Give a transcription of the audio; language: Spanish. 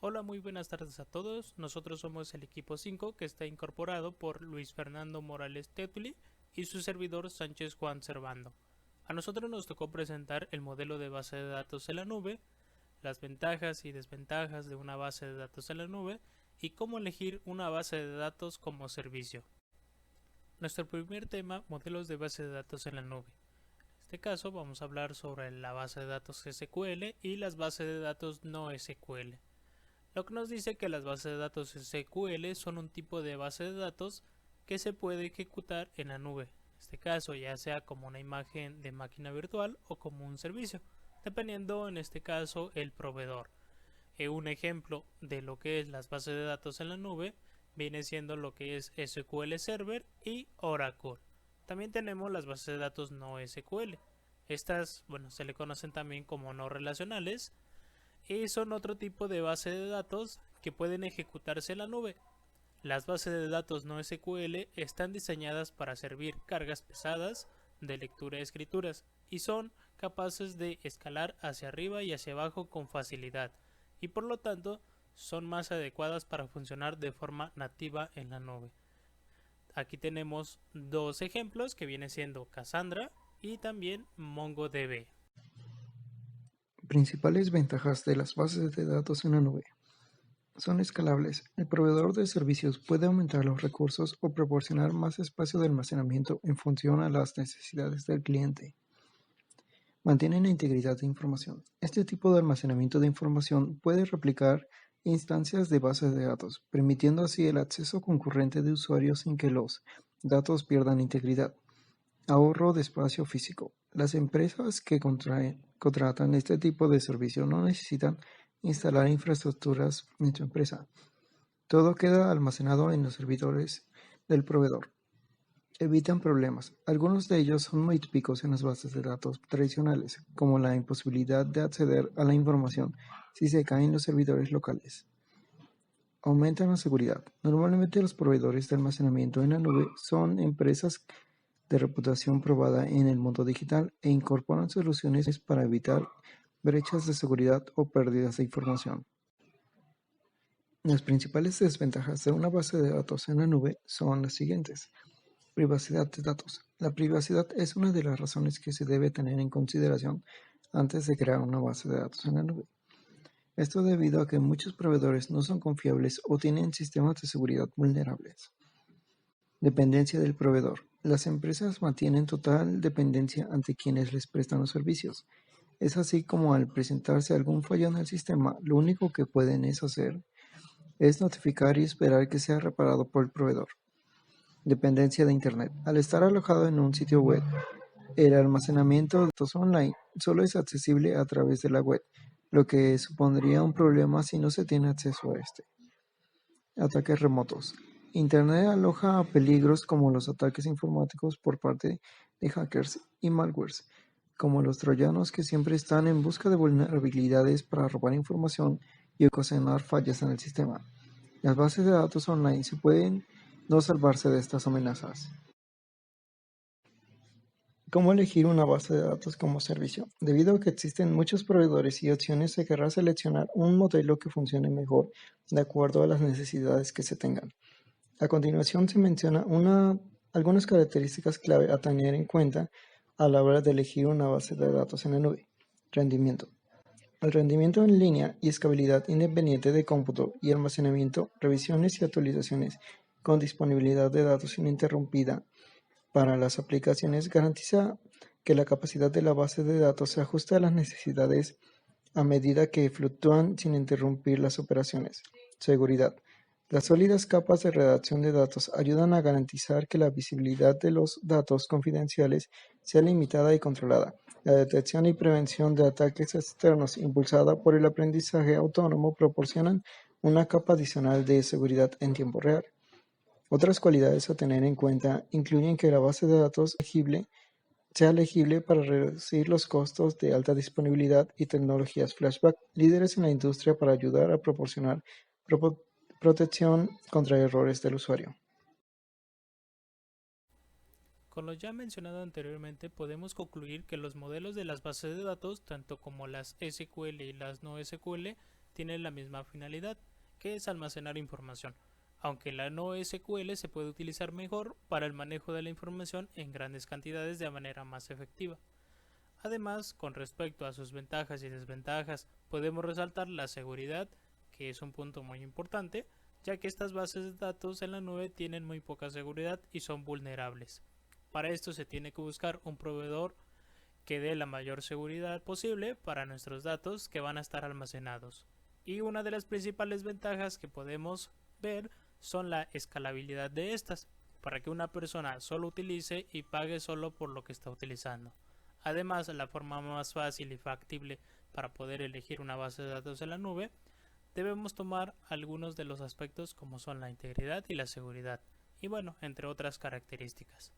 Hola, muy buenas tardes a todos. Nosotros somos el equipo 5 que está incorporado por Luis Fernando Morales Tetuli y su servidor Sánchez Juan Servando. A nosotros nos tocó presentar el modelo de base de datos en la nube, las ventajas y desventajas de una base de datos en la nube y cómo elegir una base de datos como servicio. Nuestro primer tema, modelos de base de datos en la nube. En este caso vamos a hablar sobre la base de datos SQL y las bases de datos no SQL. Lo que nos dice que las bases de datos SQL son un tipo de base de datos que se puede ejecutar en la nube. En este caso, ya sea como una imagen de máquina virtual o como un servicio, dependiendo en este caso el proveedor. Un ejemplo de lo que es las bases de datos en la nube viene siendo lo que es SQL Server y Oracle. También tenemos las bases de datos no SQL. Estas, se le conocen también como no relacionales y son otro tipo de base de datos que pueden ejecutarse en la nube. Las bases de datos no SQL están diseñadas para servir cargas pesadas de lectura y escrituras y son capaces de escalar hacia arriba y hacia abajo con facilidad y por lo tanto son más adecuadas para funcionar de forma nativa en la nube. Aquí tenemos dos ejemplos que vienen siendo Cassandra y también MongoDB. Principales ventajas de las bases de datos en la nube. Son escalables. El proveedor de servicios puede aumentar los recursos o proporcionar más espacio de almacenamiento en función a las necesidades del cliente. Mantienen la integridad de información. Este tipo de almacenamiento de información puede replicar instancias de bases de datos, permitiendo así el acceso concurrente de usuarios sin que los datos pierdan integridad. Ahorro de espacio físico. Las empresas que contratan este tipo de servicio no necesitan instalar infraestructuras en su empresa. Todo queda almacenado en los servidores del proveedor. Evitan problemas. Algunos de ellos son muy típicos en las bases de datos tradicionales, como la imposibilidad de acceder a la información si se caen los servidores locales. Aumentan la seguridad. Normalmente los proveedores de almacenamiento en la nube son empresas de reputación probada en el mundo digital e incorporan soluciones para evitar brechas de seguridad o pérdidas de información. Las principales desventajas de una base de datos en la nube son las siguientes. Privacidad de datos. La privacidad es una de las razones que se debe tener en consideración antes de crear una base de datos en la nube. Esto debido a que muchos proveedores no son confiables o tienen sistemas de seguridad vulnerables. Dependencia del proveedor. Las empresas mantienen total dependencia ante quienes les prestan los servicios. Es así como al presentarse algún fallo en el sistema, lo único que pueden hacer es notificar y esperar que sea reparado por el proveedor. Dependencia de Internet. Al estar alojado en un sitio web, el almacenamiento de datos online solo es accesible a través de la web, lo que supondría un problema si no se tiene acceso a este. Ataques remotos. Internet aloja peligros como los ataques informáticos por parte de hackers y malwares, como los troyanos que siempre están en busca de vulnerabilidades para robar información y ocasionar fallas en el sistema. Las bases de datos online se pueden no salvarse de estas amenazas. ¿Cómo elegir una base de datos como servicio? Debido a que existen muchos proveedores y opciones, se querrá seleccionar un modelo que funcione mejor de acuerdo a las necesidades que se tengan. A continuación se menciona algunas características clave a tener en cuenta a la hora de elegir una base de datos en la nube. Rendimiento. El rendimiento en línea y escalabilidad independiente de cómputo y almacenamiento, revisiones y actualizaciones con disponibilidad de datos ininterrumpida para las aplicaciones garantiza que la capacidad de la base de datos se ajuste a las necesidades a medida que fluctúan sin interrumpir las operaciones. Seguridad. Las sólidas capas de redacción de datos ayudan a garantizar que la visibilidad de los datos confidenciales sea limitada y controlada. La detección y prevención de ataques externos impulsada por el aprendizaje autónomo proporcionan una capa adicional de seguridad en tiempo real. Otras cualidades a tener en cuenta incluyen que la base de datos sea legible para reducir los costos de alta disponibilidad y tecnologías flashback, líderes en la industria para ayudar a proporcionar protección contra errores del usuario. Con lo ya mencionado anteriormente, podemos concluir que los modelos de las bases de datos, tanto como las SQL y las no SQL, tiene la misma finalidad, que es almacenar información, aunque la NoSQL se puede utilizar mejor para el manejo de la información en grandes cantidades de manera más efectiva. Además, con respecto a sus ventajas y desventajas, podemos resaltar la seguridad, que es un punto muy importante, ya que estas bases de datos en la nube tienen muy poca seguridad y son vulnerables. Para esto se tiene que buscar un proveedor que dé la mayor seguridad posible para nuestros datos que van a estar almacenados. Y una de las principales ventajas que podemos ver son la escalabilidad de estas, para que una persona solo utilice y pague solo por lo que está utilizando. Además, la forma más fácil y factible para poder elegir una base de datos en la nube, debemos tomar algunos de los aspectos como son la integridad y la seguridad, y bueno, entre otras características.